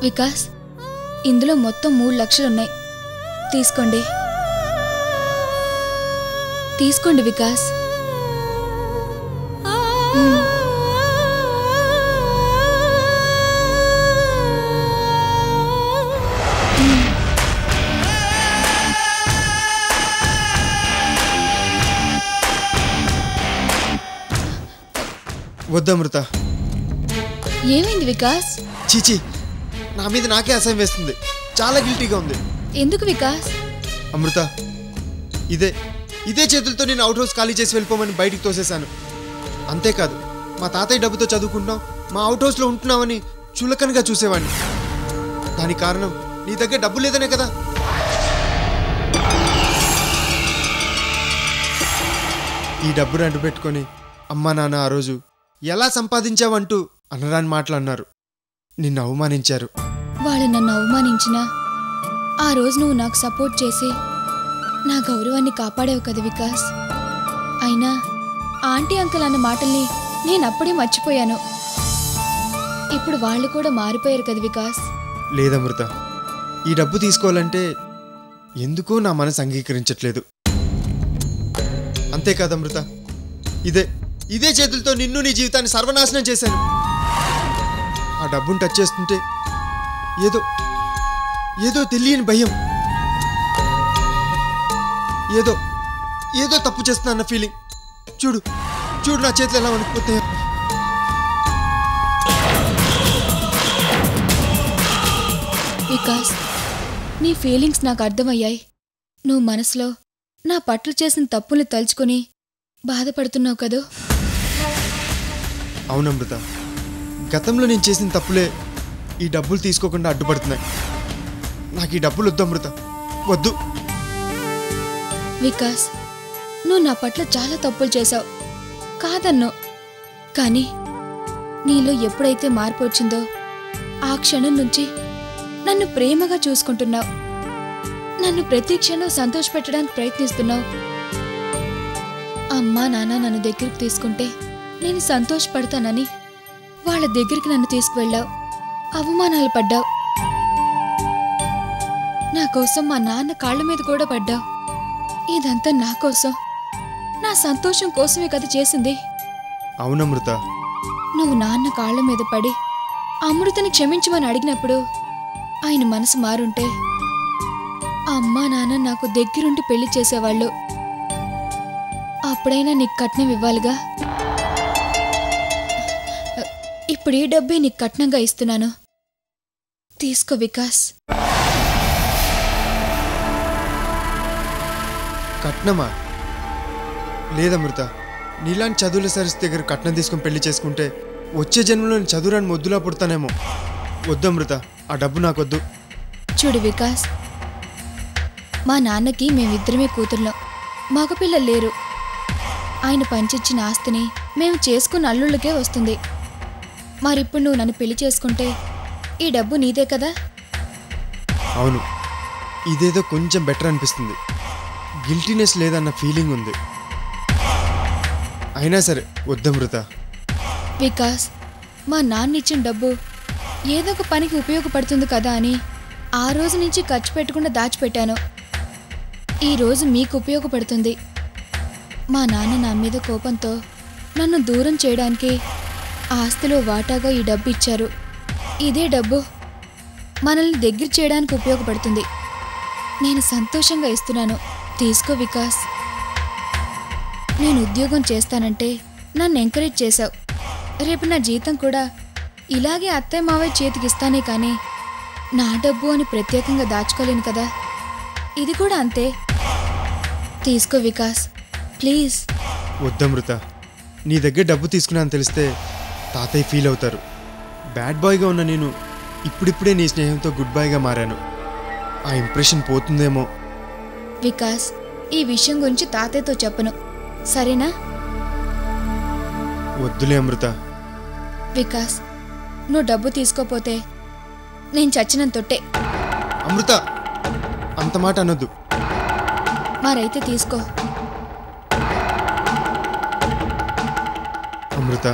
వికాస్, ఇందులో మొత్తం 3 లక్షలున్నాయి. తీసుకోండి. తీసుకోండి వికాస్. వద్దమృత. ఏమైంది వికాస్? చీచి, నా మీద నాకే అసహ్యం వేస్తుంది. చాలా గిల్టీగా ఉంది. ఎందుకు వికాస్? అమృత, ఇదే చేతులతో నేను అవుట్ హౌస్ ఖాళీ చేసి వెళ్ళిపోమని బయటికి తోసేశాను. అంతేకాదు, మా తాతయ్య డబ్బుతో చదువుకుంటాం, మా అవుట్ హౌస్లో ఉంటున్నామని చులకనగా చూసేవాడిని. దానికి కారణం నీ దగ్గర డబ్బు లేదనే కదా. ఈ డబ్బును అడ్డు పెట్టుకొని అమ్మా నాన్న ఆ రోజు ఎలా సంపాదించావంటూ అనరాని మాటలు అన్నారు. నిన్ను అవమానించారు. వాళ్ళు నన్ను అవమానించినా ఆ రోజు నువ్వు నాకు సపోర్ట్ చేసి నా గౌరవాన్ని కాపాడావు కదా వికాస్. అయినా ఆంటీ అంకుల్ అన్న మాటల్ని నేను అప్పుడే మర్చిపోయాను. ఇప్పుడు వాళ్ళు కూడా మారిపోయారు కదా వికాస్. లేదమృత, ఈ డబ్బు తీసుకోవాలంటే ఎందుకో నా మనసు అంగీకరించట్లేదు. అంతేకాదమృత, ఇదే చేతులతో నిన్ను నీ జీవితాన్ని సర్వనాశనం చేశాను. ఆ డబ్బును టచ్ చేస్తుంటే ఏదో తెలియని భయం, ఏదో తప్పు చేస్తున్నా అన్న ఫీలింగ్. చూడు నా చేతులు ఎలా వణికిపోతాయో. వికాస్, నీ ఫీలింగ్స్ నాకు అర్థమయ్యాయి. నువ్వు మనసులో నా పట్ల చేసిన తప్పుల్ని తలుచుకొని బాధపడుతున్నావు కదూ. అవునమృత, గతంలో నేను చేసిన తప్పులే ఈ డబ్బులు తీసుకోకుండా అడ్డుపడుతున్నాయి. నాకు ఈ డబ్బులు వద్దు అమృత, వద్దు. వికాస్, నువ్వు నా పట్ల చాలా తప్పులు చేశావు, కాదన్నో. కానీ నీలో ఎప్పుడైతే మార్పు వచ్చిందో ఆ క్షణం నుంచి నన్ను ప్రేమగా చూసుకుంటున్నావు. నన్ను ప్రతి క్షణం సంతోషపెట్టడానికి ప్రయత్నిస్తున్నావు. అమ్మా నాన్న నన్ను దగ్గరికి తీసుకుంటే నేను సంతోషపడతానని వాళ్ళ దగ్గరికి నన్ను తీసుకువెళ్ళావు. అవమానాలు పడ్డావు. నా కోసం మా నాన్న కాళ్ళ మీద కూడా పడ్డావు. ఇదంతా నా కోసం, నా సంతోషం కోసమే కదా చేసింది. అవునమృత, నువ్వు నాన్న కాళ్ళ మీద పడి అమృతని క్షమించమని అడిగినప్పుడు ఆయన మనసు మారుంటే అమ్మా నాన్న నాకు దగ్గరుండి పెళ్లి చేసేవాళ్ళు. అప్పుడైనా నీకు కట్నం ఇవ్వాలిగా. ఇప్పుడు ఈ డబ్బే నీకు కట్నంగా ఇస్తున్నాను. తీసుకో వికాస్. కట్నమా? లేదమృత, నీలాంటి చదువుల సరిస్ దగ్గర కట్నం తీసుకుని పెళ్లి చేసుకుంటే వచ్చే జన్మలో చదువురాని మొద్దులా పుడతానేమో. వద్దమృత, ఆ డబ్బు నాకొద్దు. చూడు వికాస్, మా నాన్నకి మేమిద్దరమే కూతుర్లం, మగపిల్లలు లేరు. ఆయన పంచిచ్చిన ఆస్తిని మేము చేసుకున్న అల్లుళ్ళకే వస్తుంది. మరిప్పుడు నువ్వు నన్ను పెళ్లి చేసుకుంటే ఈ డబ్బు నీదే కదా. అవును, ఇదేదో కొంచెం బెటర్ అనిపిస్తుంది. గిల్టీనెస్ లేదన్న ఫీలింగ్ ఉంది. అయినా సరే వద్దమృత. వికాస్, మా నాన్న ఇచ్చిన డబ్బు ఏదో ఒక పనికి ఉపయోగపడుతుంది కదా అని ఆ రోజు నుంచి ఖర్చు పెట్టకుండా దాచిపెట్టాను. ఈరోజు మీకు ఉపయోగపడుతుంది. మా నాన్న నా మీద కోపంతో నన్ను దూరం చేయడానికి ఆస్తిలో వాటాగా ఈ డబ్బు ఇచ్చారు. ఇదే డబ్బు మనల్ని దగ్గర చేయడానికి ఉపయోగపడుతుంది. నేను సంతోషంగా ఇస్తున్నాను. తీసుకో వికాస్. నేను ఉద్యోగం చేస్తానంటే నన్ను ఎంకరేజ్ చేశావు. రేపు నా జీతం కూడా ఇలాగే అత్తయ్య మావయ్య చేతికిస్తానే కానీ నా డబ్బు అని ప్రత్యేకంగా దాచుకోలేను కదా. ఇది కూడా అంతే. తీసుకో వికాస్, ప్లీజ్. వద్దమృత, నీ దగ్గర డబ్బు తీసుకున్నాను తెలిస్తే తాతయ్య ఫీల్ అవుతారు. బ్యాడ్ బాయ్గా ఉన్న నేను ఇప్పుడిప్పుడే నీ స్నేహంతో గుడ్ బాయ్గా మారాను. ఆ ఇంప్రెషన్ పోతుందేమో. వికాస్, ఈ విషయం గురించి తాతయ్యతో చెప్పను, సరేనా? వద్దులే అమృత. వికాస్, నువ్వు డబ్బు తీసుకోపోతే నేను చచ్చినంత తొట్టే. అమృత, అంత మాట అనొద్దు. మరైతే తీసుకో. అమృత,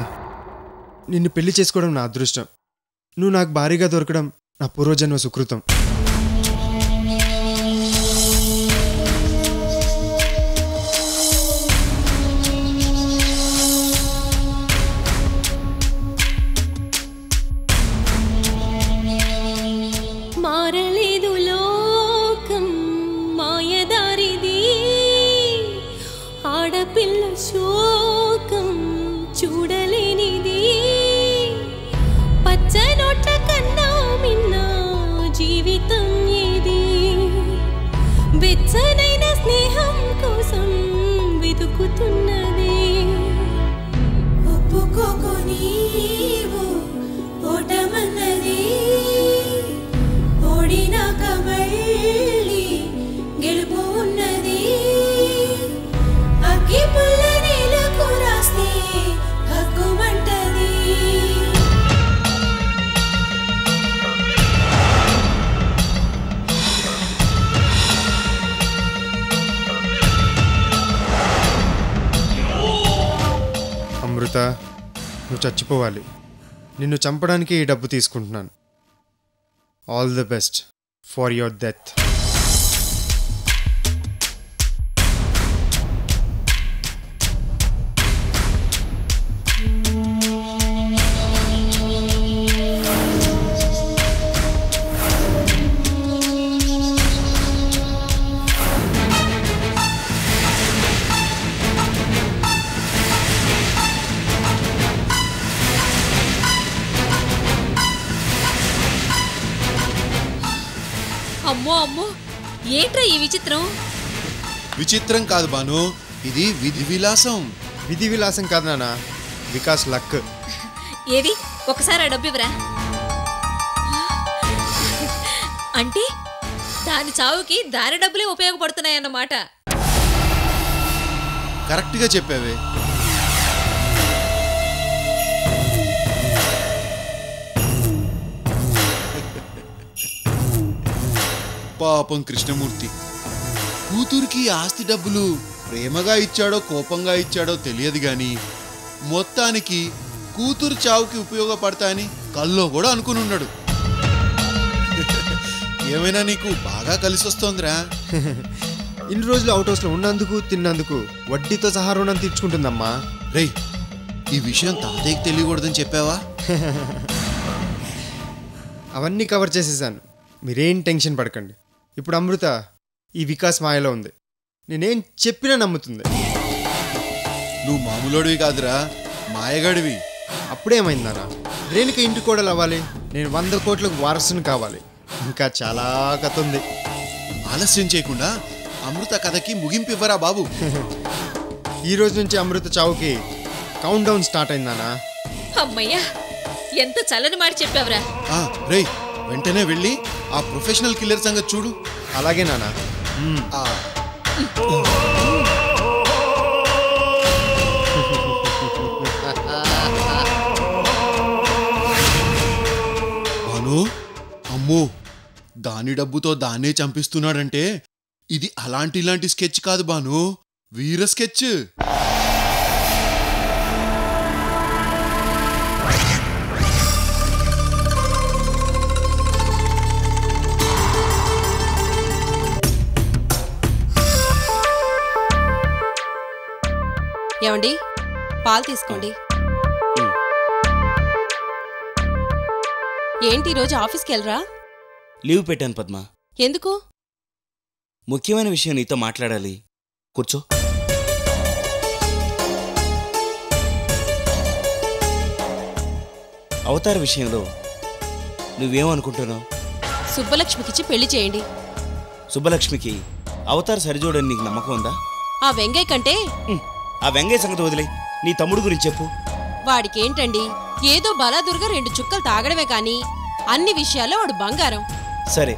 నిన్ను పెళ్లి చేసుకోవడం నా అదృష్టం. నువ్వు నాకు భారీగా దొరకడం నా పూర్వజన్మ సుకృతం. అమృత, నువ్వు చచ్చిపోవాలి. నిన్ను చంపడానికి ఈ డబ్బు తీసుకుంటున్నాను. All the best for your death. అమ్మో అమ్మో, ఏంట్రా ఈ విచిత్రం? విచిత్రం కాదు బాను, ఇది విధి విలాసం. విధి విలాసం కాదు నాన్న, వికాస్ లక్. ఏది ఒకసారి ఆ డబ్బు ఇవ్వరా. అంటే దాని చావుకి దాని డబ్బులే ఉపయోగపడుతున్నాయన్నమాట. కరెక్ట్గా చెప్పావే. పాపం కృష్ణమూర్తి కూతురికి ఆస్తి డబ్బులు ప్రేమగా ఇచ్చాడో కోపంగా ఇచ్చాడో తెలియదు గాని మొత్తానికి కూతురు చావుకి ఉపయోగపడతాయని కల్లో కూడా అనుకుని ఉన్నాడు. ఏమైనా నీకు బాగా కలిసి వస్తోందిరా. ఇన్ని రోజులు అవుట్ హౌస్లో ఉన్నందుకు తిన్నందుకు వడ్డీతో సహా రుణం తీర్చుకుంటుందమ్మా. రేయ్, ఈ విషయం తాతయ్యకి తెలియకూడదని చెప్పావా? అవన్నీ కవర్ చేసేసాను, మీరేం టెన్షన్ పడకండి. ఇప్పుడు అమృత ఈ వికాస్ మాయలో ఉంది. నేనేం చెప్పినా నమ్ముతుంది. నువ్వు మామూలుడివి కాదురా, మాయగాడివి. అప్పుడేమైందనా? రేణుక ఇంటి కోడలు అవ్వాలి, నేను 100 కోట్లకు వారసుని కావాలి. ఇంకా చాలా కథ ఉంది. ఆలస్యం చేయకుండా అమృత కథకి ముగింపు ఇవ్వరా బాబు. ఈ రోజు నుంచి అమృత చావుకి కౌంట్ డౌన్ స్టార్ట్ అయిందానా. అమ్మయ్యా, ఎంత చల్లని మాట చెప్పావురా. రేయ్, వెంటనే వెళ్ళి ఆ ప్రొఫెషనల్ కిల్లర్ సంగతి చూడు. అలాగే నానా. భాను, అమ్మో, దాని డబ్బుతో దాన్నే చంపిస్తున్నాడంటే ఇది ఇలాంటి స్కెచ్ కాదు భాను, వీర స్కెచ్. ఏమండి, పాలు తీసుకోండి. ఏంటి ఈరోజు ఆఫీస్కి వెళ్ళరా? లీవ్ పెట్టాను పద్మ. ఎందుకు? ముఖ్యమైన విషయం నీతో మాట్లాడాలి. కూర్చో. అవతార విషయంలో నువ్వేమనుకుంటున్నావు? సుబ్బలక్ష్మికిచ్చి పెళ్లి చేయండి. సుబ్బలక్ష్మికి అవతార్ సరిజోడని నీకు నమ్మకం ఉందా? ఆ వెంగయ్య కంటే ఆ వెంగయ్య సంగతి వదిలే, నీ తమ్ముడు గురించి చెప్పు. వాడికేంటండి, ఏదో బలాదుర్గా 2 చుక్కలు తాగడమే కాని అన్ని విషయాల్లో వాడు బంగారం. సరే,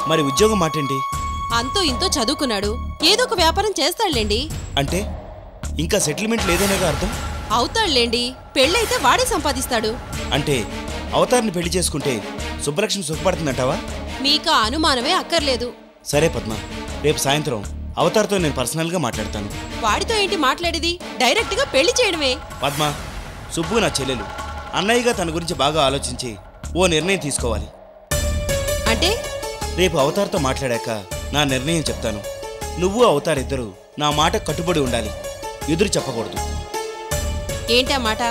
మరి ఉద్యోగం మాటేంటి? అంతో ఇంతో చదువుకున్నాడు, ఏదో ఒక వ్యాపారం చేస్తాడులేండి. అంటే ఇంకా సెటిల్మెంట్ లేదనేగా అర్థం? అవుతాడులేండి, పెళ్ళైతే వాడే సంపాదిస్తాడు. అంటే అవతార్ని పెళ్లి చేసుకుంటే సుబ్బలక్ష్మి సుఖపడుతుందంటావా? మీకు ఆ అనుమానమే అక్కర్లేదు. సరే పద్మ, రేపు సాయంత్రం అవతార్తో నేను పర్సనల్గా మాట్లాడతాను. వాడితో ఏంటి మాట్లాడేది, డైరెక్ట్గా పెళ్లి చేయడమే. పద్మ, సుబ్బు నా చెల్లెలు. అన్నయ్యగా తన గురించి బాగా ఆలోచించి ఓ నిర్ణయం తీసుకోవాలి. అంటే రేపు అవతార్తో మాట్లాడాక నా నిర్ణయం చెప్తాను. నువ్వు అవతార్ ఇద్దరు నా మాట కట్టుబడి ఉండాలి, ఎదురు చెప్పకూడదు. ఏంటా మాట?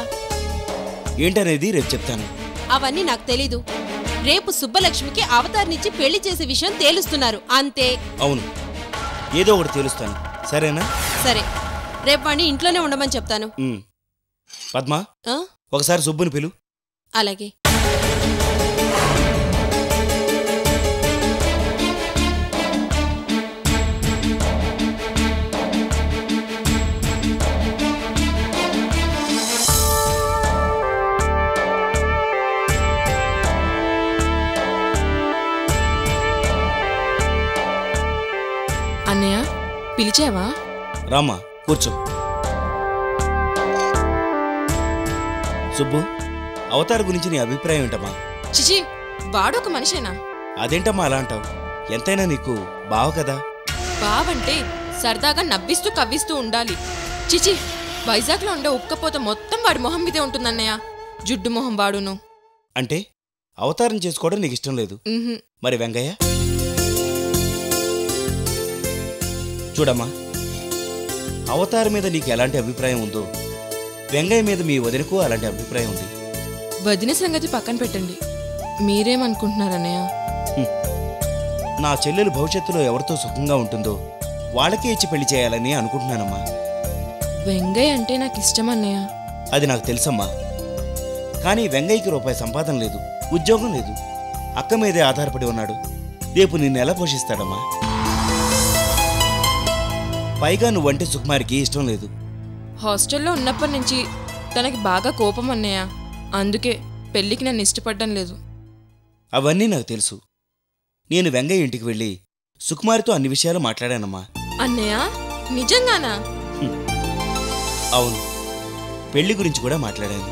ఏంటనేది రేపు చెప్తాను. అవన్నీ నాకు తెలీదు. రేపు సుబ్బలక్ష్మికి అవతార్నిచ్చి పెళ్లి చేసే విషయం తేలుస్తున్నారు అంతే. అవును, ఏదో ఒకటి తేలుస్తాను, సరేనా? సరే, రేపు వాణ్ణి ఇంట్లోనే ఉండమని చెప్తాను. పద్మ, ఆ? ఒకసారి సుబ్బుని పిలు. అలాగే. అన్నయ్య, పిలిచావా? రామ్మా, కూర్చో. సుబ్బు, అవతార్ గురించి నీ అభిప్రాయం ఏంటమ్మా? చిచి, వాడొక మనిషేనా? అదేంటమ్మా అలా అంటావు? ఎంతైనా నీకు బావ కదా. బావంటే సరదాగా నవ్విస్తూ కవ్విస్తూ ఉండాలి. చిచి, వైజాగ్లో ఉండే ఉక్కపోత మొత్తం వాడి మొహం మీదే ఉంటుందన్నయ్య. జుడ్డు మొహం వాడును. అంటే అవతారం చేసుకోవడం నీకు ఇష్టం లేదు? ఉహుం. మరి వెంగయ్య? చూడమ్మా, అవతార్ మీద నీకు ఎలాంటి అభిప్రాయం ఉందో వెంగయ్య మీద మీ వదినకు అలాంటి అభిప్రాయం ఉంది. వదిన సంగతి పక్కన పెట్టండి, మీరేమనుకుంటున్నారన్నయ్య? నా చెల్లెలు భవిష్యత్తులో ఎవరితో సుఖంగా ఉంటుందో వాళ్ళకే ఇచ్చి పెళ్లి చేయాలని అనుకుంటున్నానమ్మా. వెంగయ్య అంటే నాకు ఇష్టం అన్నయ్య. అది నాకు తెలుసమ్మా. కానీ వెంగయ్యకి రూపాయి సంపాదన లేదు, ఉద్యోగం లేదు, అక్క మీదే ఆధారపడి ఉన్నాడు. రేపు నిన్ను ఎలా పోషిస్తాడమ్మా? పైగా నువ్వంటే సుకుమారికి ఇష్టం లేదు. హాస్టల్లో ఉన్నప్పటి నుంచి తనకి బాగా కోపం అన్నయ్య. అందుకే పెళ్ళికి నన్ను ఇష్టపడడం లేదు. అవన్నీ నాకు తెలుసు. నేను వెంగయ్య ఇంటికి వెళ్ళి సుకుమారితో అన్ని విషయాలు మాట్లాడానమ్మా. అన్నయ్య, నిజంగానా? అవును, పెళ్లి గురించి కూడా మాట్లాడాను.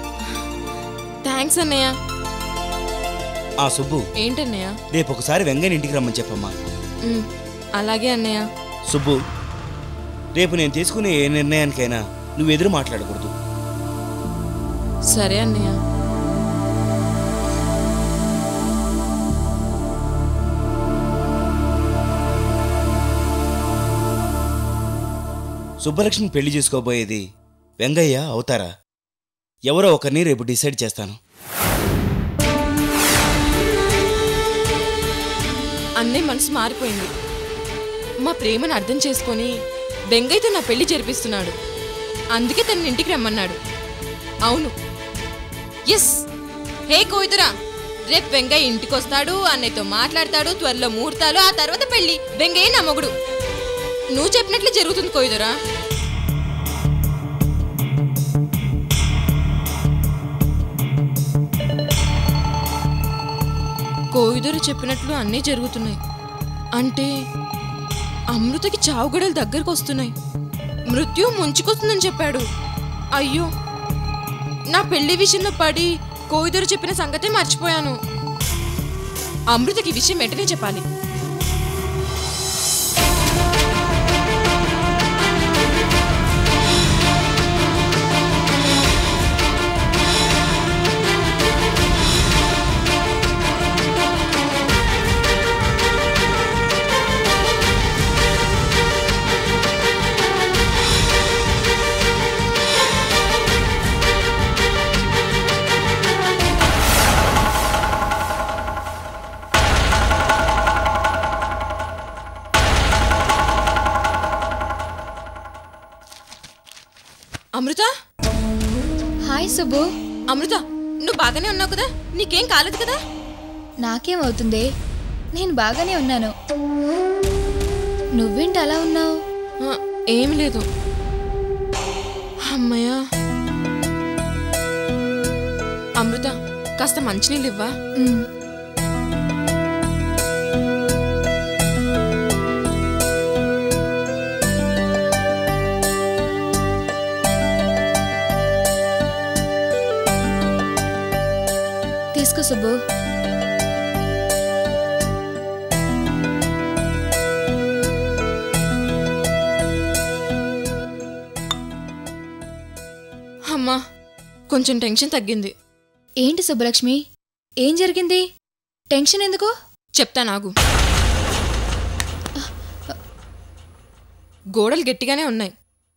థ్యాంక్స్ అన్నయ్య. ఆ సుబ్బు, ఏంటన్నయ్య? రేపు ఒకసారి వెంగయ్య ఇంటికి రమ్మని చెప్పమ్మా. అలాగే అన్నయ్య. సుబ్బు, రేపు నేను తీసుకునే ఏ నిర్ణయానికైనా నువ్వు ఎదురు మాట్లాడకూడదు. సరే అన్నయ్య. సుబ్బలక్ష్మి పెళ్లి చేసుకోబోయేది వెంగయ్య అవుతారా? ఎవరో ఒకరిని రేపు డిసైడ్ చేస్తాను. అన్నయ్య మనసు మారిపోయింది. మా ప్రేమను అర్థం చేసుకొని వెంగయ్యతో నా పెళ్లి జరిపిస్తున్నాడు. అందుకే తన ఇంటికి రమ్మన్నాడు. అవును, ఎస్. హే కోయిదురా, రేపు వెంగయ్య ఇంటికి వస్తాడు, అన్నయ్యతో మాట్లాడతాడు, త్వరలో ముహూర్తాలు, ఆ తర్వాత పెళ్లి. వెంగయ్య నా మొగుడు. నువ్వు చెప్పినట్లు జరుగుతుంది కోయిదురా. కోయిదరు చెప్పినట్లు అన్నీ జరుగుతున్నాయి. అంటే అమృతకి చావుగడలు దగ్గరకు వస్తున్నాయి. మృత్యు ముంచుకొస్తుందని చెప్పాడు. అయ్యో, నా పెళ్లి విషయంలో పడి కోయిదరు చెప్పిన సంగతే మర్చిపోయాను. అమృతకి విషయం వెంటనే చెప్పాలి. అమృత, హాయ్ సుబ్బు. అమృత, నువ్వు బాగానే ఉన్నావు కదా? నీకేం కాలేదు కదా? నాకేమవుతుందే, నేను బాగానే ఉన్నాను. నువ్వేంటి అలా ఉన్నావు? ఏం లేదు. అమ్మయ్యా. అమృత, కాస్త మంచినీళ్ళు ఇవ్వా? తీసుకో సుబ్బు. అమ్మా, కొంచెం టెన్షన్ తగ్గింది. ఏంటి సుబ్బలక్ష్మి, ఏం జరిగింది? టెన్షన్ ఎందుకు? చెప్తా నాగు. గోడలు గట్టిగానే ఉన్నాయి.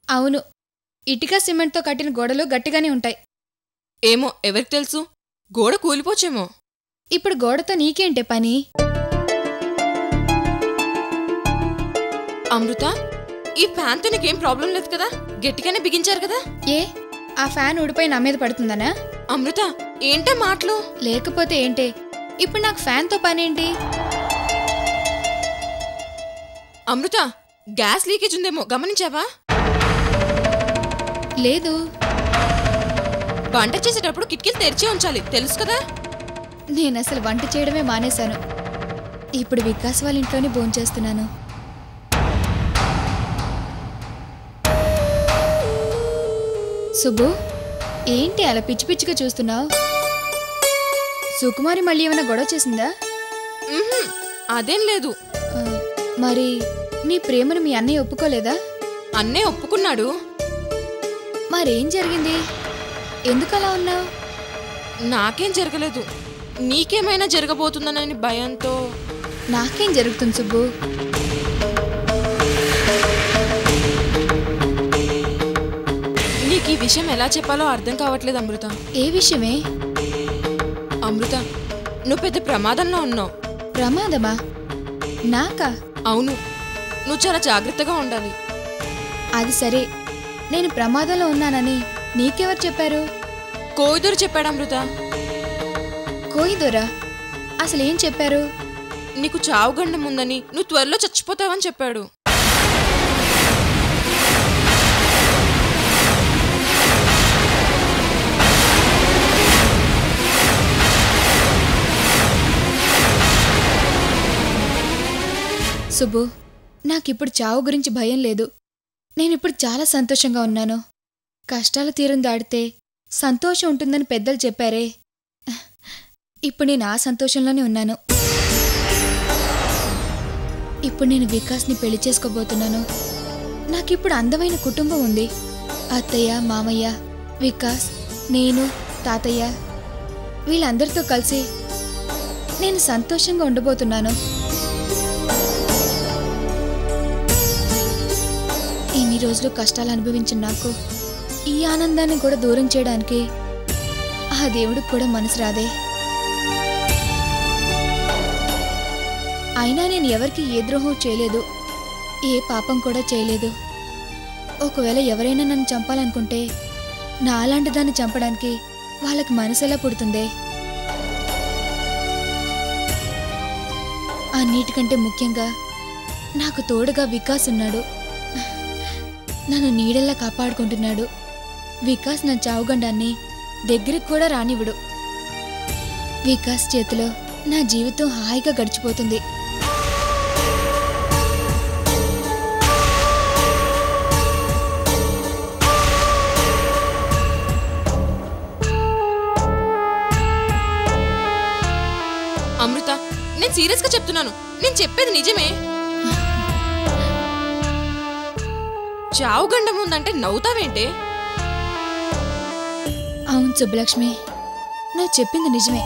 అవును, ఇటుక సిమెంట్తో కట్టిన గోడలు గట్టిగానే ఉంటాయి. ఏమో ఎవరికి తెలుసు, గోడ కూలిపోచేమో. ఇప్పుడు గోడతో నీకేంటే పని? అమృత, ఈ ఫ్యాన్తో నీకేం ప్రాబ్లం లేదు కదా? గట్టిగానే బిగించారు కదా? ఏ, ఆ ఫ్యాన్ ఊడిపోయి నా మీద పడుతుందనా? అమృత, ఏంటా మాటలు? లేకపోతే ఏంటే, ఇప్పుడు నాకు ఫ్యాన్తో పనేంటి? అమృత, గ్యాస్ లీకేజ్ ఉందేమో గమనించావా? లేదు. వంట చేసేటప్పుడు కిటికీలు తెరిచే ఉంచాలి, తెలుసు కదా? నేను అసలు వంట చేయడమే మానేశాను. ఇప్పుడు వికాస్ వాళ్ళ ఇంట్లోనే భోంచేస్తున్నాను. సుబ్బు, ఏంటి అలా పిచ్చి పిచ్చిగా చూస్తున్నావు? సుకుమారి మళ్ళీ ఏమైనా గొడవ చేసిందా? ఉహుం, అదేం లేదు. ఆ, మరి నీ ప్రేమను మీ అన్నయ్య ఒప్పుకోలేదా? అన్నే ఒప్పుకున్నాడు. మరేం జరిగింది? ఎందుకు అలా ఉన్నావు? నాకేం జరగలేదు, నీకేమైనా జరగబోతుందనని భయంతో. నాకేం జరుగుతుంది సుబ్బు? నీకు ఈ విషయం ఎలా చెప్పాలో అర్థం కావట్లేదు అమృత. ఏ విషయమే? అమృత, నువ్వు పెద్ద ప్రమాదంలో ఉన్నావు. ప్రమాదమా? నాకా? అవును, నువ్వు చాలా జాగ్రత్తగా ఉండాలి. అది సరే, నేను ప్రమాదంలో ఉన్నానని నీకెవరు చెప్పారు? కోయిదూరు చెప్పాడు అమృత. కోయిదోరా? అసలేం చెప్పారు? నీకు చావుగండం ఉందని, నువ్వు త్వరలో చచ్చిపోతావని చెప్పాడు. సుబ్బు, నాకిప్పుడు చావు గురించి భయం లేదు. నేనిప్పుడు చాలా సంతోషంగా ఉన్నాను. కష్టాల తీరం దాడితే సంతోషం ఉంటుందని పెద్దలు చెప్పారే. ఇప్పుడు నేను ఆ సంతోషంలోనే ఉన్నాను. ఇప్పుడు నేను వికాస్ని పెళ్లి చేసుకోబోతున్నాను. నాకిప్పుడు అందమైన కుటుంబం ఉంది. అత్తయ్య, మామయ్య, వికాస్, నేను, తాతయ్య, వీళ్ళందరితో కలిసి నేను సంతోషంగా ఉండబోతున్నాను. ఇన్ని రోజులు కష్టాలు అనుభవించిన నాకు ఈ ఆనందాన్ని కూడా దూరం చేయడానికి ఆ దేవుడికి కూడా మనసు రాదే. అయినా నేను ఎవరికి ఏ ద్రోహం చేయలేదు, ఏ పాపం కూడా చేయలేదు. ఒకవేళ ఎవరైనా నన్ను చంపాలనుకుంటే నా అలాంటి దాన్ని చంపడానికి వాళ్ళకి మనసు ఎలా పుడుతుందే? అన్నిటికంటే ముఖ్యంగా నాకు తోడుగా వికాస్ ఉన్నాడు. నన్ను నీడల్లా కాపాడుకుంటున్నాడు. వికాస్ నా చావుగండాన్ని దగ్గరికి కూడా రానివ్వడు. వికాస్ చేతిలో నా జీవితం హాయిగా గడిచిపోతుంది. అమృత, నేను సీరియస్గా చెప్తున్నాను, నేను చెప్పేది నిజమే. చావుగండం ఉందంటే నవ్వుతావేంటే? అవును సుబ్బలక్ష్మి, నువ్వు చెప్పింది నిజమే.